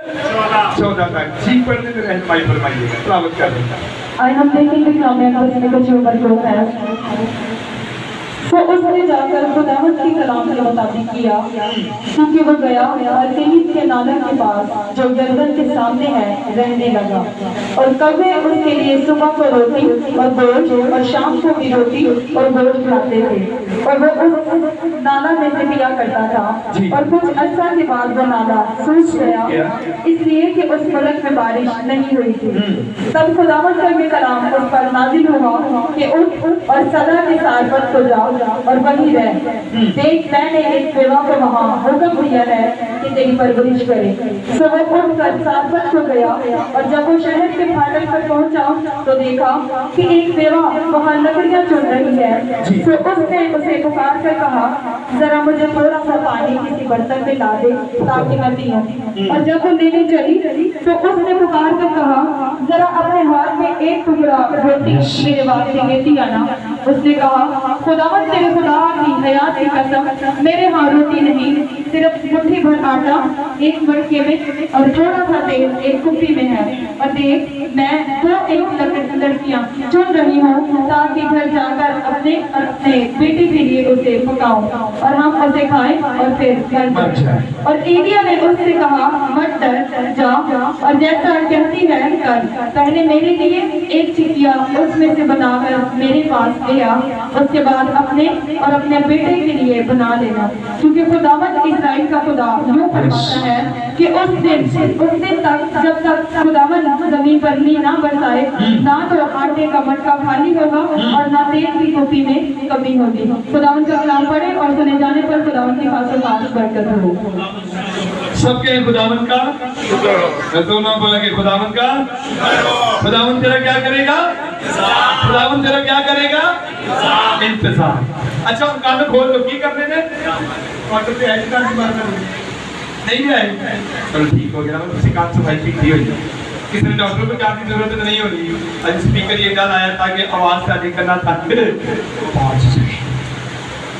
14 तक। जी पढ़ने में रहनुमाई फरमाइएगा, तिलावत कर दें। आइए हम देखेंगे कलाम में कुछ ऊपर जो है तो उसने जाकर खुदावंद के कलाम के मुताबिक किया, क्योंकि वो गया और तेलीस के नाले के पास जो यरदन के सामने है रहने लगा। और कौवे उसके लिए सुबह को रोटी और गोश्त और शाम को भी रोटी और गोश्त लाते थे, और वो उस नाला में से पिया करता था। और कुछ अर्सा के बाद वो नाला सूख गया, इसलिए कि उस मुल्क में बारिश नहीं हुई थी। तब खुदावंद का ये कलाम उस पर नाजिल हुआ कि उठ और सदा के सारपत को जा और वहीं रह। देख, मैंने एक बेवा को वहाँ हुक्म दिया है कि तेरी परवरिश करे। सो वो उठकर सारपत को गया, और जब वो शहर के फाटक पर पहुंचा तो देखा कि एक बेवा वहाँ लकड़ियाँ चुन रही है। सो उसने उसे पुकार कर कहा, जरा मुझे थोड़ा सा पानी किसी बर्तन में ला दे ताकि मैं पीऊं। और जब वो लेने चली तो उसने पुकार कर कहा, जरा अपने हाथ में एक टुकड़ा रोटी मेरे वास्ते लेती आना। उसने कहा, खुदावंद तेरे खुदा की हयात की कसम, मेरे यहाँ रोटी नहीं, सिर्फ मुट्ठी भर आटा एक मटके में और थोड़ा सा तेल एक कुप्पी में है। और देख, मैं तो एक लड़कियाँ चुन रही हूँ ताकि घर जाकर अपने बेटे के लिए उसे पकाऊं और हम उसे खाएं और फिर घर जाएं। और एलिया ने उससे कहा, मत डर, जा और जैसा कहती है कर। पहले मेरे लिए एक चिकिया उसमें से बनाकर मेरे पास ले आ, उसके बाद अपने और अपने बेटे के लिए बना लेना, क्योंकि खुदावंद इस्राएल का खुदा यूं फरमाता है कि उस दिन तक जब तक खुदावंद जमीन पर मींह ना बरसाए, ना तो आटे का मटका खाली होगा और ना तेल की कुप्पी में कमी होगी। खुदावंद का कलाम पढ़े और सुने जाने पर खुदावंद की खास बरकत हो। सबके खुदावंद का दोनों बोला कि खुदावंद का, खुदावंद तेरा क्या करेगा? खुदावंद तेरा क्या करेगा? इंतजार। अच्छा, कान खोल लो, की करने में क्वार्टर पे ऐसी कान बात नहीं है। चलो ठीक हो गया, उसी कान सफाई ठीक थी हुई। किसी डॉक्टर को जाने की जरूरत नहीं होगी। आज स्पीकर ये डाल आया था कि आवाज से अधिक करना था।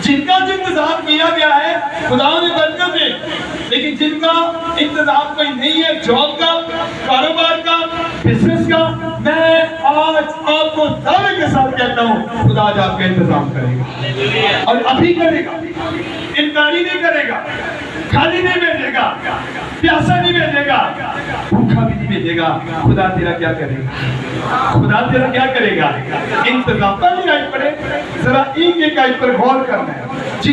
जिनका जो इंतजाम किया गया है खुदा ने बरकत दे, लेकिन जिनका इंतजाम कोई नहीं है, जॉब का, कारोबार का, बिजनेस का, मैं आज आपको दावे के साथ कहता हूँ खुदा आज आपका इंतजाम करेगा और अभी करेगा। इनकारी नहीं करेगा, खाली नहीं भेजेगा, प्यासा नहीं भेजेगा, भूखा भी नहीं भेजेगा। खुदा तेरा क्या करेगा? खुदा तेरा क्या करेगा? इंतजाम नहीं आई पड़े, जरा एक आयत पर गौर करना है। जी,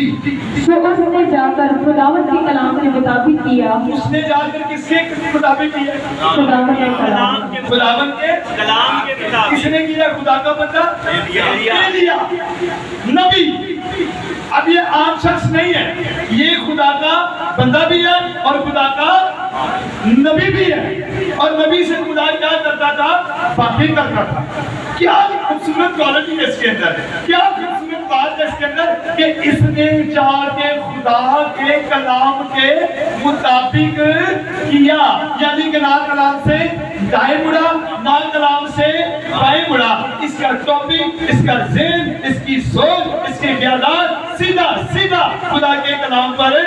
तो उसने जाकर खुदावंद के कलाम के मुताबिक किया। उसने जाकर किसके मुताबिक किया? खुदावंद के कलाम के मुताबिक। किसने किया? खुदा का बंदा एलिया नबी। अब ये आम शख्स नहीं है, ये खुदा का बंदा भी है और खुदा का नबी भी है। और नबी से खुदा क्या करता था? बातें करता था। क्या खूबसूरत क्वालिटी है इसके अंदर, क्या खूबसूरत बात है इसके अंदर कि इसने जाके खुदा के कलाम के मुताबिक किया। यानी कि ना कलाम से दाएं मुड़ा, ना कलाम से बाएं मुड़ा। इसका टॉपिक, इसका ज़हन, इसकी सोच, इसके ख्यालात सीधा सीधा खुदा के कलाम पर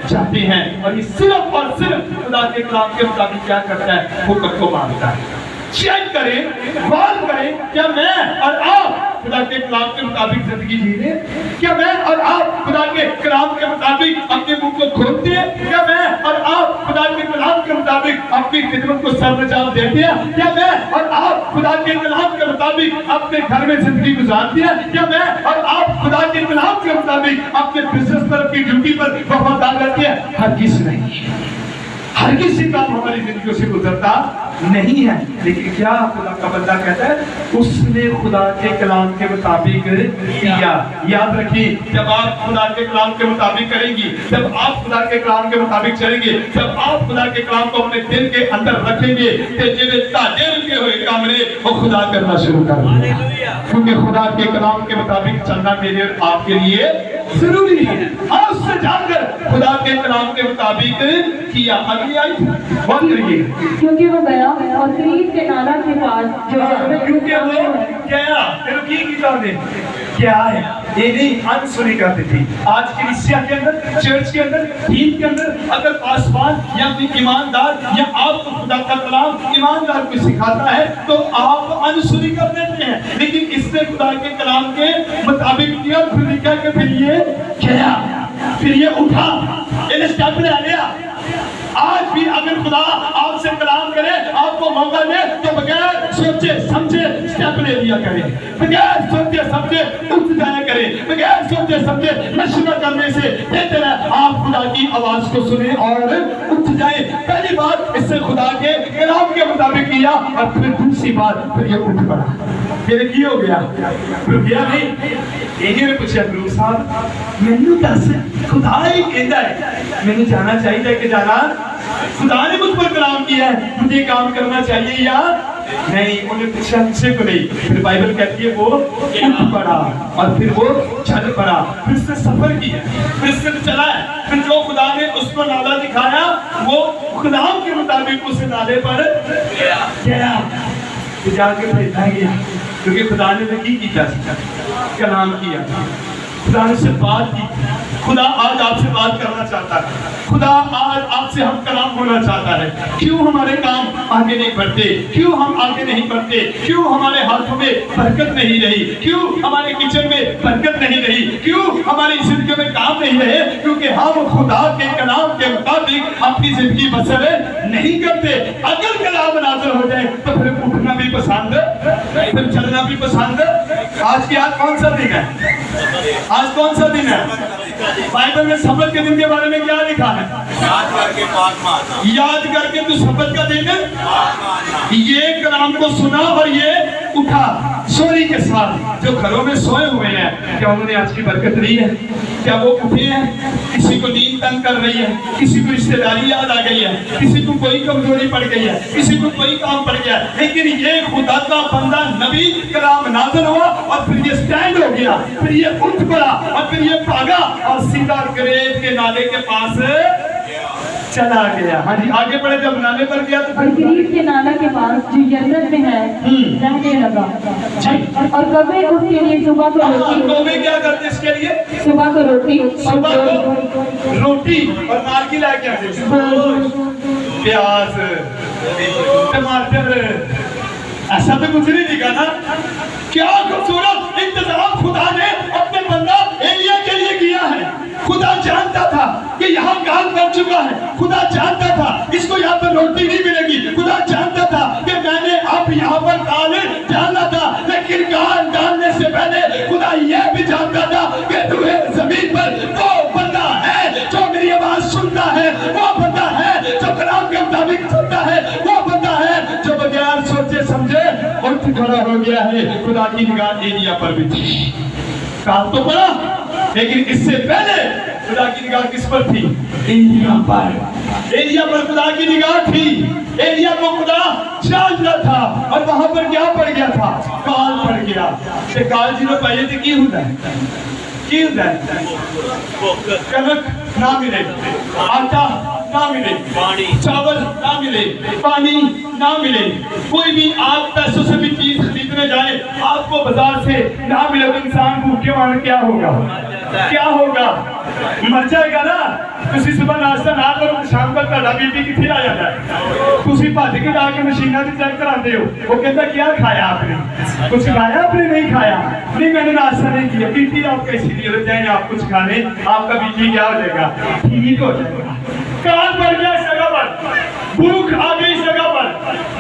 जाते हैं। और ये सिर्फ और सिर्फ खुदा के कलाम के मुताबिक क्या करता है? हुक्म को मानता है। चेक करें, गौर करें, क्या मैं और आप खुदा के कलाम के मुताबिक जिंदगी जी रहे? क्या मैं और आप खुदा के कलाम के मुताबिक अपने मुंह को खोलते हैं? क्या मैं और आप खुदा के कलाम के मुताबिक अपनी खिदमत को सरंजाम देते हैं? क्या मैं और आप खुदा के कलाम के मुताबिक अपने घर में जिंदगी गुजारते हैं? क्या मैं और आप खुदा के कलाम के मुताबिक अपने बिजनेस पर, अपनी ड्यूटी पर वफादार रहते हैं? हर किसी नहीं, हर किसी काम हमारी जिंदगी से गुजरता नहीं है। लेकिन क्या खुदा का बंदा कहता है? उसने खुदा के कलाम के मुताबिक किया। याद रखिए, जब आप खुदा के कलाम के मुताबिक करेंगी, जब आप खुदा के कलाम के मुताबिक चलेंगे, जब आप खुदा के कलाम को अपने दिल के अंदर रखेंगे, तो जिन्हें ताजे रुके हुए काम रे वो खुदा करना शुरू कर देगा। क्योंकि खुदा के कलाम के मुताबिक चलना मेरे और आपके लिए जरूरी है। आज से जानकर खुदा के कलाम के मुताबिक किया। अगली आई बंद करिए। क्योंकि वो गया और तेलीस के नाला के पास जो क्योंकि वो गया, फिर की किताब है क्या है? ये नहीं अनसुनी करती थी। आज कलीसिया के अंदर, चर्च के अंदर, दीन के अंदर अगर पासवान या कोई ईमानदार या आपको खुदा का कलाम ईमानदार कोई सिखाता है तो आप अनसुनी कर देते हैं, लेकिन इसने खुदा के कलाम के मुताबिक किया, फिर ये गया, फिर ये उठा, ये स्टेप ले लिया। आज भी अगर खुदा आपसे कलाम करे, आपको मौका दे, तो बगैर सोचे समझे स्टेप ले लिया करे, बगैर सोचे समझे उठ जाया करे, बगैर सोचे समझे मशवरा करने से बेहतर है आप खुदा की आवाज को सुने और उठ जाए। पहली बात इससे खुदा के कलाम के मुताबिक किया, और फिर दूसरी बात फिर ये उठ पड़ा। फिर की हो गया? फिर गया नहीं। यही ने पूछा गुरु साहब मैनू दस खुदा ही कहता है मैंने जाना चाहिए कि जाना, खुदा ने मुझ पर कलाम किया है, मुझे काम करना चाहिए या नहीं? उन्हें पूछा किसी को नहीं। फिर बाइबल कहती है वो उठ पड़ा और फिर वो चल पड़ा, फिर से सफर किया, फिर से चला है। फिर जो खुदा ने उसको नाला दिखाया वो खुदा के मुताबिक उस नाले पर गया, जाके भेजा गया, क्योंकि खुदा ने तो किया कलाम किया, खुदा ने से बात की। खुदा आज आपसे बात करना चाहता है, खुदा आज आपसे हम कलाम होना चाहता है। क्यों हमारे काम आगे नहीं बढ़ते? क्यों हम आगे नहीं बढ़ते? क्यों हमारे हाथों में बरकत नहीं रही? क्यों हमारे किचन में बरकत नहीं रही? क्यों हमारी जिंदगी में काम नहीं रहे? क्योंकि हम खुदा के कलाम के मुताबिक अपनी जिंदगी बसर नहीं करते। अगर कलाम नाज़िल हो जाए तो फिर उठना भी पसंद, फिर चलना भी पसंद। आज की आज कौन सा दिन है? आज कौन सा दिन है? बाइबल में सब्त के दिन के बारे में क्या लिखा है? याद करके पाक मारना। याद करके तू सब्त का दिन ये कलाम को सुना और ये उठा सोरी के साथ। जो घरों में सोए हुए हैं, क्या उन्होंने आज की बरकत ली है? क्या वो उठे हैं? किसी को नींद तंग कर रही है, किसी को रिश्तेदारी याद आ गई है, किसी को कोई कमजोरी पड़ गई है, किसी को कोई काम पड़ गया, लेकिन ये खुदा का बंदा नबी कलाम नाज़िल हुआ और फिर ये स्टैंड हो गया, फिर ये उठ पड़ा और फिर ये भागा और सीधा ग्रेव के नाले के पास चला गया। हाँ जी, आगे बढ़े। जब नाले पर गया तो गरीब के नाला के पास जो यरदन में है रहने लगा, और कौवे उसके लिए सुबह को रोटी, कौवे क्या करते इसके लिए? सुबह को रोटी, सुबह को रोटी और नारकी लाके आते, प्याज, टमाटर, ऐसा तो कुछ नहीं दिखा ना। क्या खूबसूरत इंतजाम खुदा ने अपने बंदा एलिया के लिए किया है। खुदा जानता था कि यहाँ काल कर चुका है, खुदा जानता था इसको यहाँ पर रोटी नहीं मिलेगी, खुदा जानता था कि मैंने अब यहाँ पर काल डालना था, लेकिन काल डालने से पहले खुदा यह भी जानता था कि तुम्हें जमीन पर वो बंदा है जो मेरी आवाज सुनता है, वो बंदा है जो कलाम के मुताबिक सुनता है, वो बंदा है जो बगैर सोचे समझे उठ खड़ा हो गया है। खुदा की निगाह एलिया पर भी थी। काल तो पड़ा, लेकिन इससे पहले खुदा की निगाह किस पर थी? एलिया पर। एलिया पर खुदा की निगाह थी। एलिया को खुदा जानता था और वहां पर क्या पड़ गया था? काल पड़ गया। ते काल जी ने पाए थे की होता है? की होता है? कनक ना मिले, आटा ना मिले, चावल ना मिले, पानी ना मिले, कोई भी आप पैसों से भी चीज खरीदने जाए आपको बाजार से ना मिले तो इंसान भूखे मार क्या होगा? क्या होगा? मर जाएगा ना। ਤੁਸੀਂ सुबह नाश्ता ना करो शाम तक ਤੁਹਾਡਾ बीपी कितने आ जाता है। ਤੁਸੀਂ ਭੱਜ के जाके मशीनों से चेक कराते हो, वो कहता क्या खाया आपने? कुछ खाया आपने? नहीं खाया, नहीं मैंने नाश्ता नहीं किया। बीपी आपका इसीलिए हो जाए, आप कुछ खा लें आपका बीपी क्या हो जाएगा? ठीक हो जाएगा। काल पड़ गया इस जगह पर, भूख आ गई इस जगह पर,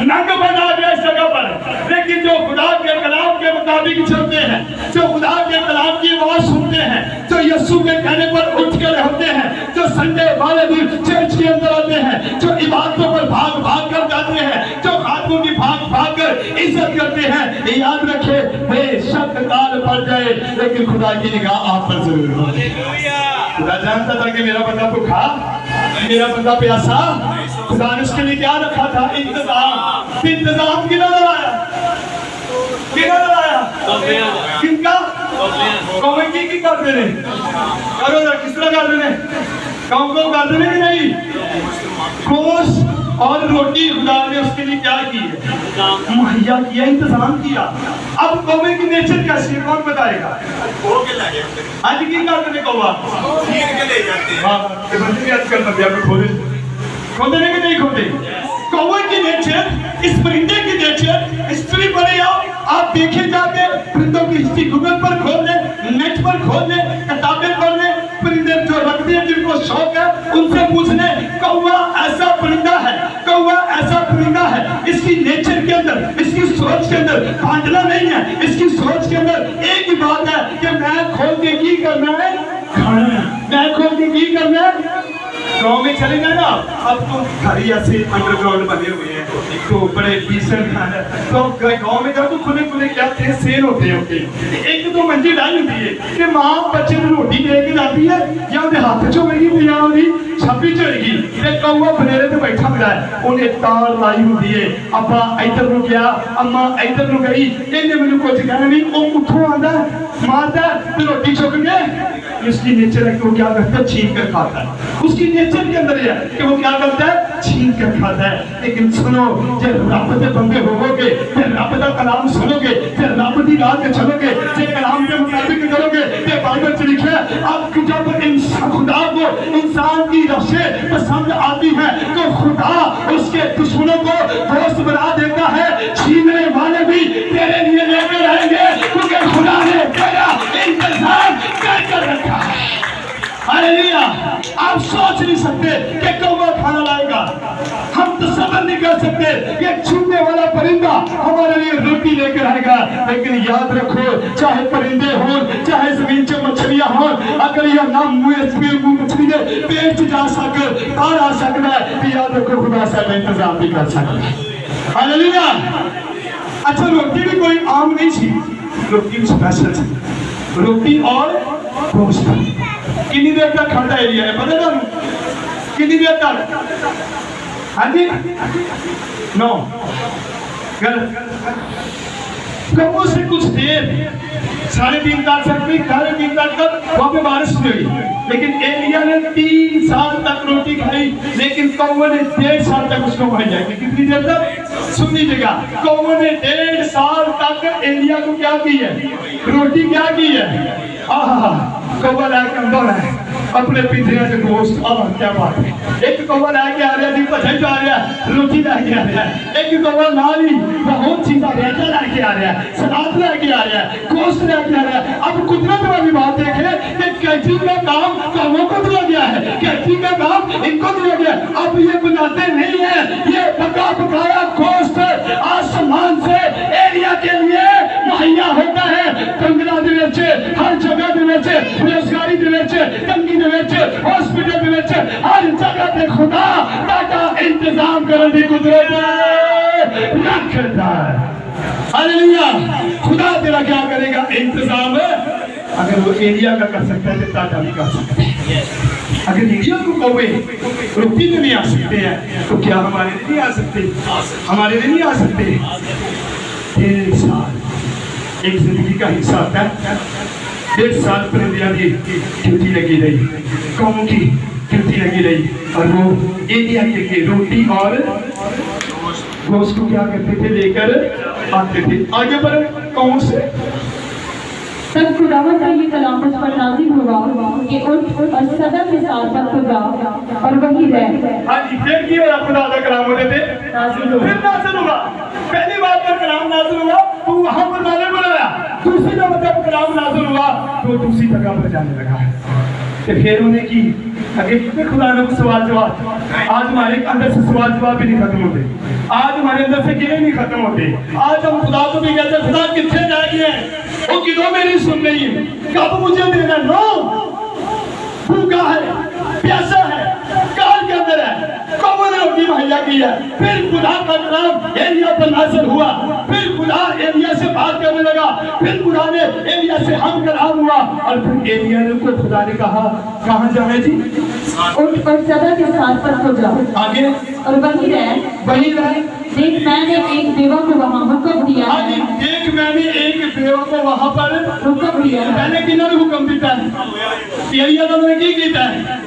नंगपन आ गया इस जगह पर, लेकिन जो खुदा के कलाम के मुताबिक चलते हैं, जो खुदा के कलाम की आवाज सुनते हैं, जो यीशु के कहने पर उठ कर होते हैं, जो संडे वाले दिन चर्च के अंदर आते हैं, जो इबादतों पर भाग भाग कर जाते हैं, जो खातों की भाग भाग कर इज्जत करते हैं, ये याद रखे बेशक काल पड़ जाए लेकिन खुदा की निगाह आप पर जरूर हो। खुदा जानता था कि मेरा बंदा भूखा, मेरा बंदा प्यासा, खुदा ने उसके लिए क्या रखा था? इंतजाम। इंतजाम कितना लगाया? कितना लगाया? किनका? कौन की करते रहे? करो ना, किस तरह करते रहे? कौन कौन करते रहे कि नहीं? गोश्त اور روٹی خدا نے اس کے لیے کیا کی ہے؟ مہیا کیا، انتظام کیا۔ اب کوے کی نیچر کیسی ہے کون بتائے گا؟ ہو کے لگے ہوتے ہیں آج کی کہا نے کوا چیر کے لے جاتے ہیں ہاں یہ بندے بھی آج کل نبی آپ کھودے کھودے نہیں کہ نہیں کھودے؟ کوے کی نیچر، اس پرندے کی نیچر، ہسٹری پڑھے آپ دیکھیں جا کے پرندوں کی ہسٹری گوگل پر کھول لیں، نیٹ پر کھول لیں، کتابیں پڑھ لیں، پرندے جو رکھتے ہیں جن کو شوق ہے ان سے پوچھ لیں کوا ایسا پرندہ ہے، کوا ایسا پرندہ ہے، اس کی نیچر کے اندر، اس کی سوچ کے اندر پانڈلا نہیں ہے، اس کی سوچ کے اندر ایک ہی بات ہے کہ میں کھول کے کی کرنا ہے کھانا ہے، میں کھول کے کی کرنا ہے۔ گاؤں میں چلے گئے نا اب تو گھر ایسے انڈر گراؤنڈ بنے ہوئے ہیں تو بڑے ڈیسنٹ ہیں، تو گاؤں میں جب تو کھلے کھلے کیا تھے سیل ہوتے ہیں، ایک دو منزل ڈائی ہوتی ہے کہ ماں بچے کو روٹی دے کے جاتی ہے یا انہیں ہاتھ چوے گی یا انہیں چھپی چڑھے گی، ایک کوا بنیرے تے بیٹھا ملا ہے انہیں تار لائی ہوتی ہے، ابا ادھر نو گیا اما ادھر نو گئی، انہیں مجھے کچھ کہنا نہیں، وہ اٹھو آندا ہے مارتا ہے تو روٹی چک گئے۔ اس کی نیچر ہے کہ وہ کیا کرتا ہے چھین کر کھاتا ہے، اس کی نیچر کے اندر ہے کہ وہ کیا کرتا ہے چھین کر کھاتا ہے۔ لیکن سنو جب رب دے بندے ہوو گے، جب رب دا کلام سنو گے، جب رب دی راہ تے چلو گے، جب کلام کے مطابق کرو گے، تے بائبل چ لکھا ہے اب جب خدا کو انسان کی رشیں پسند آتی ہے تو خدا اس کے دشمنوں کو دوست بنا دیتا ہے، چھیننے والے بھی تیرے لیے لے کے رہیں گے کیونکہ خدا نے تیرا انتظام کر کر رکھا ہے۔ ہاللیلویا۔ آپ سوچ نہیں سکتے کہ کوا کھانا لائے گا، ہم تصور نہیں کر سکتے کہ ایک چھوٹنے والا پرندہ ہمارے لیے روٹی لے کر آئے گا، لیکن یاد رکھو چاہے پرندے ہوں چاہے زمین سے مچھلیاں ہوں، اگر یہ نام مچھلی کے پیٹ جا سکے باہر آ سکتا ہے تو یاد رکھو خدا صاحب انتظام بھی کر سکتا ہے۔ ہاللیلویا۔ اچھا روٹی بھی کوئی عام نہیں تھی، روٹی اسپیشل تھی، روٹی اور گوشت۔ کنی دیر تک کھڑا ایریا ہے پتہ نا کنی دیر تک؟ ہاں جی نو کبوں سے کچھ دیر 3.5 تک وہاں پہ بارش ہوئی، لیکن ایلیا نے 3 سال تک روٹی کھائی، لیکن کوں نے 1.5 سال تک اس کو کھائی جائے گی۔ کتنی دیر تک؟ سن لیجیے گا، کوں نے 1.5 سال تک ایلیا کو کیا کی ہے؟ روٹی کیا کی ہے؟ کوا لے کے اندر ہے اپنے پنجرے سے گوشت، کیا بات ہے۔ ایک کوا لے کے آ رہا ہے، بھجن جا رہا ہے، روٹی لے کے آ رہا ہے۔ ایک کوا نال ہی بہت چیزاں ریجا لے کے آ رہا ہے، سلاد لے کے آ رہا ہے، گوشت لے کے آ رہا ہے۔ اب قدرت والی بات دیکھیں کہ کیٹرنگ کا کام کاموں کو دیا گیا ہے، کیٹرنگ کا کام ان کو دیا گیا ہے۔ اب یہ بناتے نہیں ہیں، یہ پکا پکایا گوشت آسمان سے ایریا کے لیے مہیا ہوتا ہے۔ کنگلا دے وچ ہر جگہ دے وچ روزگاری دے وچ تنگی دے وچ ہاسپٹل دے وچ ہر جگہ تے خدا تاکہ انتظام کرن دی قدرت رکھتا ہے۔ ہاللیلویا۔ خدا تیرا کیا کرے گا؟ انتظام اگر وہ ایریا کا کر سکتا ہے تو تاکہ بھی کر سکتا ہے۔ اگر ایریا کو کوے روٹی میں نہیں آ سکتے ہیں تو کیا ہمارے لیے نہیں آ سکتے؟ ہمارے لیے نہیں آ سکتے۔ 1.5 سال ایک زندگی کا حصہ ہوتا ہے۔ 1.5 سال پرندیاں کی ڈیوٹی لگی رہی، قوم کی ڈیوٹی لگی رہی، اور وہ ایریا کے لیے روٹی اور گوشت کو کیا کرتے تھے؟ لے کر آتے تھے۔ آگے بڑھے کون سے؟ تب خداوند کا یہ کلام اس پر نازل ہوا کہ اٹھ اور صدا کے ساتھ پر خدا اور وہی رہ۔ ہاں جی پھر کی ہوا؟ خدا کا کلام ہوتے تھے نازل ہوا، پھر نازل ہوا۔ پہلی بار پر کلام نازل ہوا تو وہاں پر نازل بنایا، دوسری جگہ جب کلام نازل ہوا تو دوسری جگہ پر جانے لگا۔ کہ پھر انہیں کی اگر خدا نے سوال جواب، آج ہمارے اندر سے سوال جواب بھی نہیں ختم ہوتے، آج ہمارے اندر سے گرے نہیں ختم ہوتے۔ آج ہم خدا کو بھی کہتے ہیں خدا کتنے جا گئے ہیں، وہ کدوں میری سن رہی ہے، کب مجھے دینا؟ نو بھوکا ہے، پیاسا ہے، کال کے اندر ہے، کب نے روٹی مہیا کی ہے۔ پھر خدا کا کلام ایلیا پر نازل ہوا، پھر خدا ایلیا سے بات کرنے لگا، پھر خدا نے ایلیا سے ہم کلام ہوا، اور پھر ایلیا نے کو خدا نے کہا کہاں جائے جی؟ اٹھ اور صدا کے ساتھ پر ہو جاؤ آگے اور وہی رہ، وہی رہ۔ देख मैंने एक बेवा को वहाँ हुक्म दिया हाँ जी, है। देख मैंने एक बेवा को वहां पर हुक्म दिया है। पहले किन्हों ने हुक्म दिता है? एलिया तो उन्होंने की कीता है?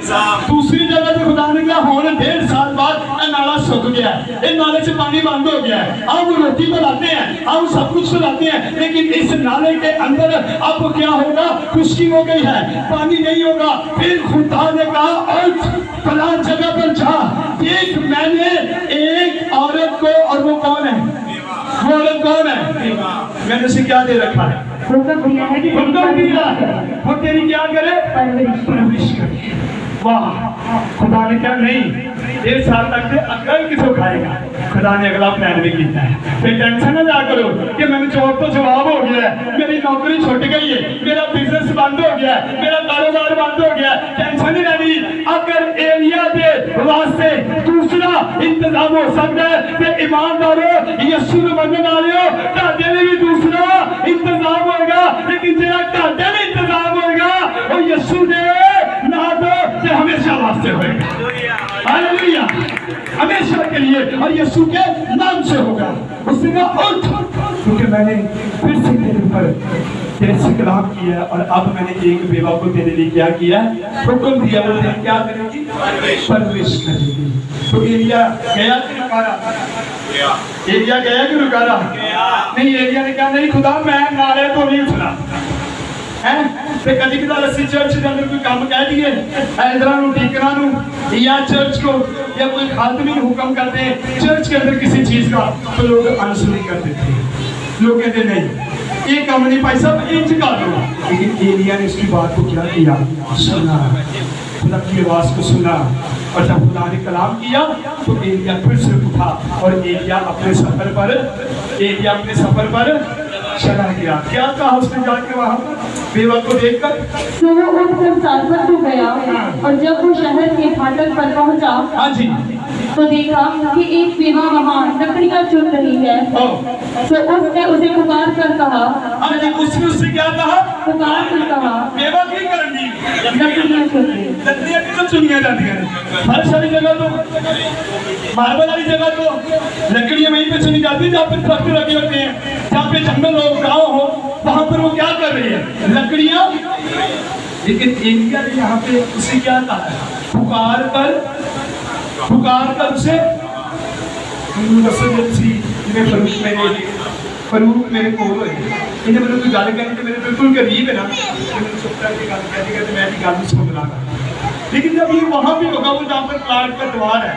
दूसरी जगह पे खुदा ने कहा होने 1.5 साल बाद ये नाला सूख गया है, इस नाले से पानी बंद हो गया है, हम रोटी बनाते हैं, हम सब कुछ बनाते हैं, लेकिन इस नाले के अंदर अब क्या होगा? खुश्की हो गई है, पानी नहीं होगा। फिर खुदा ने कहा उठ फलां जगह पर जा, देख मैंने एक औरत को, और वो कौन है? वो औरत कौन है? मैंने उसे क्या दे रखा है? हुक्म दिया है कि हुक्म दिया वो तेरी क्या करे? परवरिश करे। वाह, खुदा ने क्या नहीं 1.5 साल तक से अकल किसको खाएगा? खुदा ने अगला प्लान भी किया है। फिर टेंशन ना करो कि मैंने जॉब तो जवाब हो गया है, मेरी नौकरी छूट गई है, मेरा बिजनेस बंद हो गया है, मेरा कारोबार बंद हो गया है, टेंशन नहीं लेनी। अगर एलिया के वास्ते दूसरा इंतजाम हो सकता है तो ईमानदारो यीशु को मनने वाले हो, ढाडे में भी दूसरा इंतजाम होगा, लेकिन जेड़ा ढाडे में इंतजाम होगा वो यीशु दे ना दो ते हमेशा वास्ते होगा। हालेलुया, हमेशा के लिए, और यीशु के नाम से होगा। उसने कहा उठ, क्योंकि मैंने फिर से तेरे ऊपर तेरे से कलाम किया और अब मैंने एक बेवा को तेरे लिए क्या किया? हुक्म दिया, वो तेरी क्या करेगी? परवरिश करेगी। तो एलिया गया कि रुकारा? एलिया गया कि रुकारा? नहीं, एलिया ने कहा नहीं खुदा मैं नाले तो नहीं उठना है। ते कदी कदा असी चर्च के अंदर कोई काम कह दिए एल्डरां नु डीकरां नु या चर्च को या कोई खादमी हुक्म करते हैं चर्च के अंदर किसी चीज का, तो लोग अनसुनी कर देते हैं। लोग कहते नहीं ये काम नहीं भाई साहब इंच कर दो, लेकिन एलिया ने उसकी बात को क्या किया? सुना, खुदा की आवाज को सुना, और जब खुदा ने कलाम किया तो एलिया फिर से उठा और एलिया अपने सफर पर चला गया। क्या कहा उसने जाके वहां बेवा को देखकर? तो वो उठकर सारपत को गया और जब वो शहर के फाटक पर पहुंचा, हाँ जी, तो देखा कि एक बेवा वहाँ लकड़ियाँ चुन रही है। ओ, तो उसने उसे पुकार कर कहा, हाँ जी, उसने उससे क्या कहा? पुकार कर कहा बेवा की करनी लकड़ियाँ चुन रही। लकड़ियां कितने चुनिया जाती हैं? हर सारी जगह तो मार्बल वाली जगह तो लकड़ियां वहीं पे चुनी जाती है जहाँ पे ट्रक लगे होते हैं, जहाँ पे जंगल हो, गाँव हो, वहां पर वो क्या कर रही है? लकड़ियां। लेकिन एलिया ने यहाँ पे उसे क्या कहा? पुकार कर उसे फरूक मेरे को इन्हें मतलब कोई गल करनी तो मेरे बिल्कुल करीब है ना, मैंने चुप करके गल कह दी तो मैं भी गल उसको बुलाना। लेकिन जब ये वहां भी होगा वो जहाँ पर प्लाट का द्वार है,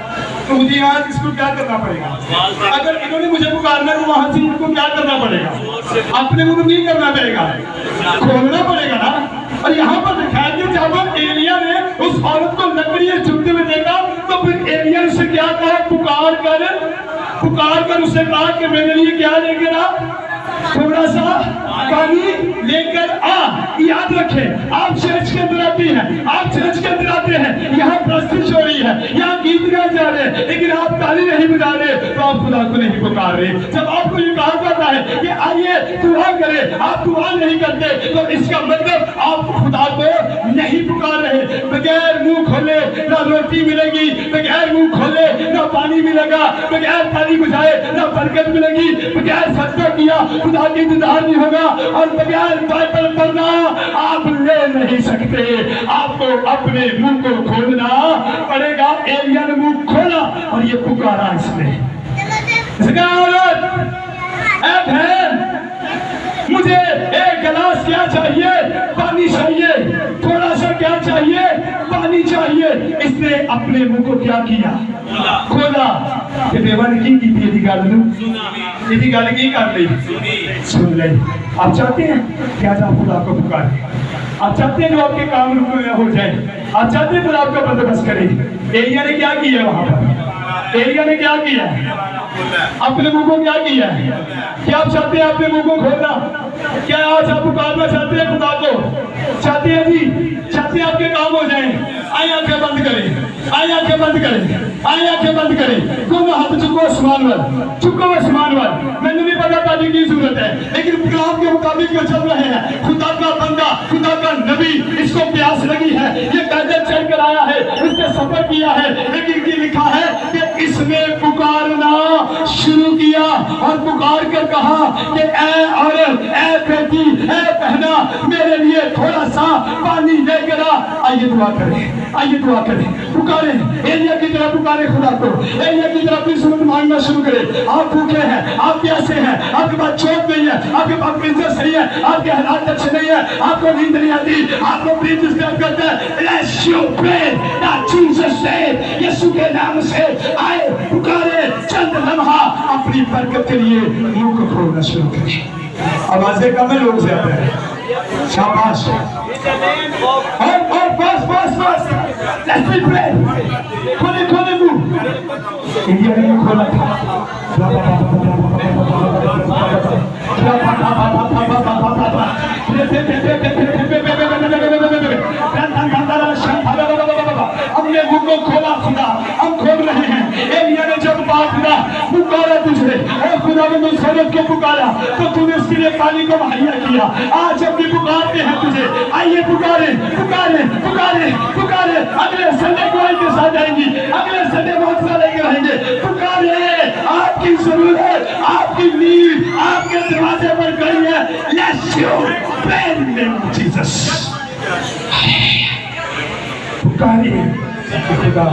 तो मुझे यहाँ इसको क्या करना पड़ेगा? अगर इन्होंने मुझे पुकारना है तो वहां से इनको क्या करना पड़ेगा? अपने मुंह नहीं करना पड़ेगा, खोलना पड़ेगा ना। और यहाँ पर दिखाया कि जब एलिया ने उस औरत को लकड़ियां चुनते हुए देखा तो फिर एलिया ने उसे क्या कहा? पुकार कर उसे कहा कि मेरे लिए क्या लेकर आ? थोड़ा सा पानी लेकर आ। याद रखें, आप चर्च के अंदर आते हैं, आप चर्च के अंदर आते हैं, यहाँ प्रस्तुति हो रही है, यहाँ गीत गाए जा रहे हैं, लेकिन आप ताली नहीं बजा रहे तो आप खुदा को नहीं पुकार रहे। जब आपको ये कहा जाता है कि आइए दुआ करें, आप दुआ नहीं करते तो इसका मतलब आप खुदा को नहीं पुकार रहे। बगैर मुंह खोले ना रोटी मिलेगी, बगैर मुंह खोले ना पानी मिलेगा, बगैर ताली बजाए ना बरकत मिलेगी, बगैर सजदा किया खुदा की दीदार नहीं होगा, और बगैर बाइबल पढ़ना आप ले नहीं सकते। आपको अपने मुंह को खोलना पड़ेगा। एलिया ने मुंह खोला और ये पुकारा इसने, मुझे एक गिलास क्या चाहिए? पानी चाहिए। थोड़ा सा क्या चाहिए? पानी चाहिए। इसने अपने मुंह को क्या किया? खोला। ये बेवा ने की थी गल की कर ली, सुन ले। आप चाहते हैं क्या आप खुदा को पुकारें? आप चाहते हैं जो आपके काम हो जाए? आप चाहते हैं खुदा आपका बंदोबस्त करे? एलिया ने क्या किया वहां पर? एलिया ने क्या किया? अपने मुंह को क्या किया? क्या आप चाहते हैं अपने मुंह को खोलना? क्या आज आप पुकारना चाहते हैं खुदा को? चाहते हैं जी? चाहते हैं आपके काम हो जाए? आए आंखें बंद करें, आए आंखें बंद करें, आए आंखें बंद करें। तुम हाथ चुको आसमान वाल, चुको आसमान वाल। मैंने नहीं पता ताकि की जरूरत है, लेकिन कलाम के मुताबिक जो चल रहे हैं, खुदा का बंदा, खुदा का नबी, इसको प्यास लगी है, ये पैदल चल कर आया है, इसने सफर किया है, लेकिन ये लिखा है कि इसने पुकारना शुरू اور پکار کر کہا کہ اے عورت، اے بیٹی، اے بہنا، میرے لیے تھوڑا سا پانی لے کر آ۔ آئیے دعا کریں، آئیے دعا کریں، پکاریں ایلیا کی طرح، پکاریں خدا کو، ایلیا کی طرح اپنی سنت مانگنا شروع کریں۔ آپ بھوکے ہیں، آپ پیاسے ہیں، آپ کے پاس چوٹ نہیں ہے، آپ کے پاس بزنس نہیں ہے، آپ کے حالات اچھے نہیں ہیں، آپ کو نیند نہیں آتی، آپ کو پلیز ڈسٹرب کرتے ہیں، Let's you pray that Jesus said، یسوع کے نام سے آئے، پکارے، چند لمحہ اپنی برکت کے لیے منہ کو کھولنا شروع کریں۔ آوازیں کم ہیں، لوگ زیادہ ہیں۔ شاباش، اور بس Let's be pray۔ کھولے منہ، انڈیا نے منہ کھولا تھا، ہم نے منہ کو کھولا خدا، ہم کھول رہے ہیں۔ ایلیا نے جب بات نہ پکارا تجھے، اے خدا نے نصرت کو پکارا تو تو نے اس کے لیے پانی کو مہیا کیا۔ آج ہم بھی پکارتے ہیں تجھے، آئیے پکارے پکارے پکارے پکارے۔ اگلے سنڈے کو کے ساتھ جائیں گی، اگلے سنڈے معجزہ لے کے رہیں گے۔ پکارے، آپ کی ضرورت، آپ کی نیڈ آپ کے دروازے پر کھڑی ہے۔ Let's you pray in the name of Jesus۔ پکارے خدا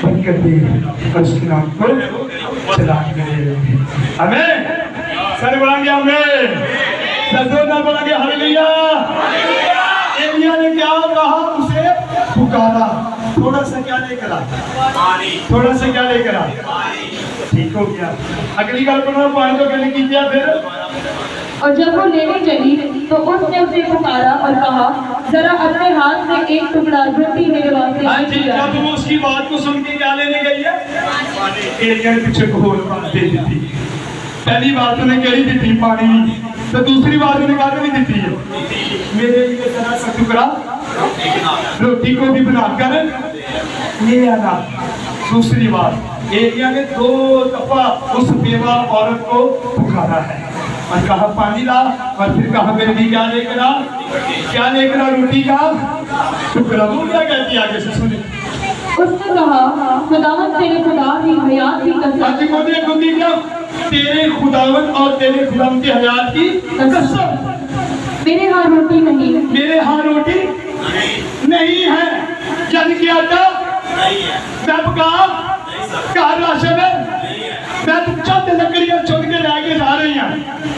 برکت دے اور اس کے نام کو چلا کرے۔ آمین۔ سر بلائیں گے آمین، سر نہ بلائیں گے ہلیلویا۔ ایلیا نے کیا کہا؟ اسے پکارا، تھوڑا سا کیا لے کر آ، تھوڑا سا کیا لے کر آ، ٹھیک ہو گیا۔ اگلی گل پر پانی تو کہنے کی کیا پھر؟ اور جب وہ لینے چلی تو اس نے اسے پکارا اور کہا ذرا اپنے ہاتھ سے ایک ٹکڑا روٹی میرے واسطے ہاں جی، جب وہ اس کی بات کو سن کے کیا لینے گئی ہے؟ ایلیا نے پیچھے کو بات دے دی تھی۔ پہلی بات تو نے کہی دی تھی پانی، تو دوسری بات نے کہا کہ نہیں دیتی ہے، میرے لیے ذرا سا ٹکڑا روٹی کو بھی بنا کر لے آنا۔ دوسری بات، ایلیا نے 2 دفعہ اس بیوہ عورت کو پکارا ہے اور کہا پانی لا، اور پھر کہا میرے لیے کیا لے کر آ، کیا لے کر آ؟ روٹی کا ٹکڑا۔ وہ کیا کہتی ہے آگے سے سنیں؟ اس نے کہا خداوند تیرے خدا کی حیات کی قسم، آج کو دیکھ کو کیا؟ تیرے خداوند اور تیرے خداوند کی حیات کی قسم، میرے ہاں روٹی نہیں، میرے ہاں روٹی نہیں ہے، یعنی کہ آٹا میں پکا کار راشن ہے، میں تو چند لکڑیاں چن کے لے کے جا رہی ہیں،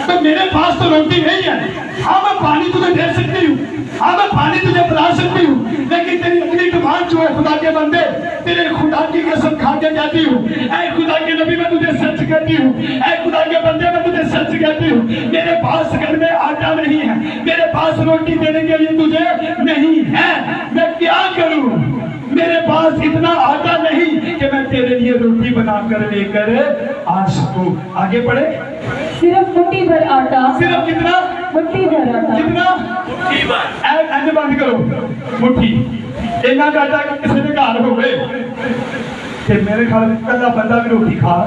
تو میرے پاس تو روٹی نہیں ہے۔ ہاں میں پانی تجھے دے سکتی ہوں، ہاں میں پانی تجھے پلا سکتی ہوں، لیکن تیری اگلی زبان جو ہے خدا کے بندے، تیرے خدا کی قسم کھا کے کہتی ہوں، اے خدا کے نبی میں تجھے سچ کہتی ہوں، اے خدا کے بندے میں تجھے سچ کہتی ہوں، میرے پاس گھر میں آٹا نہیں ہے، میرے پاس روٹی دینے کے لیے تجھے نہیں ہے، میں کیا کروں؟ میرے پاس اتنا آٹا نہیں کہ میں تیرے لیے روٹی بنا کر لے کر آ سکوں۔ آگے پڑھے، صرف مٹھی بھر آٹا، صرف کتنا؟ مٹھی بھر آٹا، کتنا؟ ایسے بند کرو، مٹھی اینا آٹا کسی نے گھر ہوئے کہ میرے خیال میں کلا بندہ بھی روٹی کھا،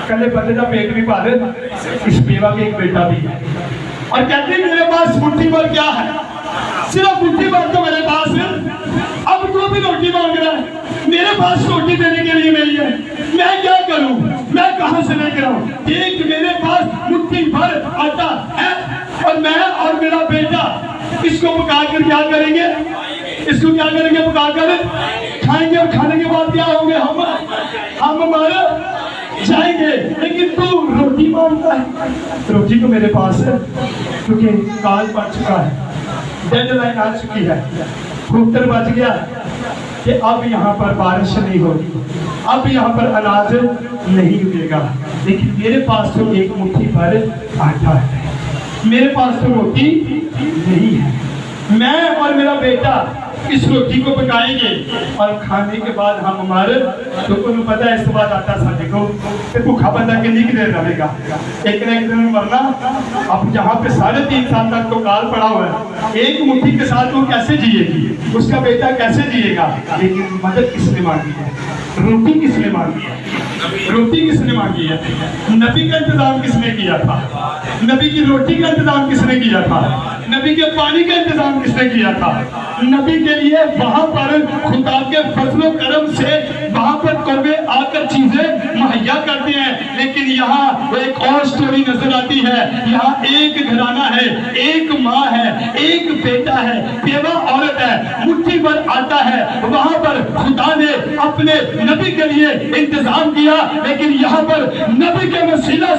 کلے بندے کا پیٹ بھی بھر، اس بیوہ کے ایک بیٹا بھی ہے، اور کہتے ہیں میرے پاس مٹھی بھر کیا ہے؟ صرف مٹھی بھر تو میرے پاس ہے۔ اب تو بھی روٹی مانگ رہا ہے، میرے پاس روٹی دینے کے لیے نہیں ہے، میں کیا کروں؟ میں کہاں سے لے کر آؤں؟ ایک میرے پاس مٹھی بھر آٹا ہے اور میں اور میرا بیٹا اس کو پکا کر کیا کریں گے؟ اس کو کیا کریں گے؟ پکا کر کھائیں گے، اور کھانے کے بعد کیا ہوں گے؟ ہم مارے جائیں گے۔ لیکن تو روٹی مانگتا ہے۔ روٹی تو میرے پاس ہے، کیونکہ کال پڑ چکا ہے، ڈیڈ لائن آ چکی ہے، کبوتر بچ گیا کہ اب یہاں پر بارش نہیں ہوگی، اب یہاں پر اناج نہیں اگے گا، لیکن میرے پاس تو ایک مٹھی بھر آٹا ہے، میرے پاس تو روٹی نہیں ہے۔ میں اور میرا بیٹا اس روٹی کو پکائیں گے اور کھانے کے بعد ہم ہمارے تو کو پتہ ہے اس کے بعد آٹا ساڑھے کو کہ بھوکا بندہ کے لیے دیر رہے گا، ایک نہ ایک دن میں مرنا۔ اب یہاں پہ 3.5 سال تک تو کال پڑا ہوا ہے، ایک مٹھی کے ساتھ وہ کیسے جیے گی، اس کا بیٹا کیسے جیے گا؟ لیکن مدد کس نے مانگی ہے؟ روٹی کس نے مانگی ہے؟ روٹی کس نے مانگی ہے؟ نبی کا انتظام کس نے کیا تھا؟ نبی کی روٹی کا انتظام کس نے کیا تھا؟ नबी के पानी का इंतजाम किसने किया था? नबी के लिए वहां पर खुदा के फजलो करम से वहां पर कौवे आकर चीजें मुहैया करते हैं। लेकिन यहाँ एक और स्टोरी नजर आती है। यहाँ एक घराना है, एक माँ है, एक बेटा है, बेवा औरत है, मुट्ठी भर आटा है। वहां पर खुदा ने अपने नबी के लिए इंतजाम किया। लेकिन यहाँ पर नबी के वसीला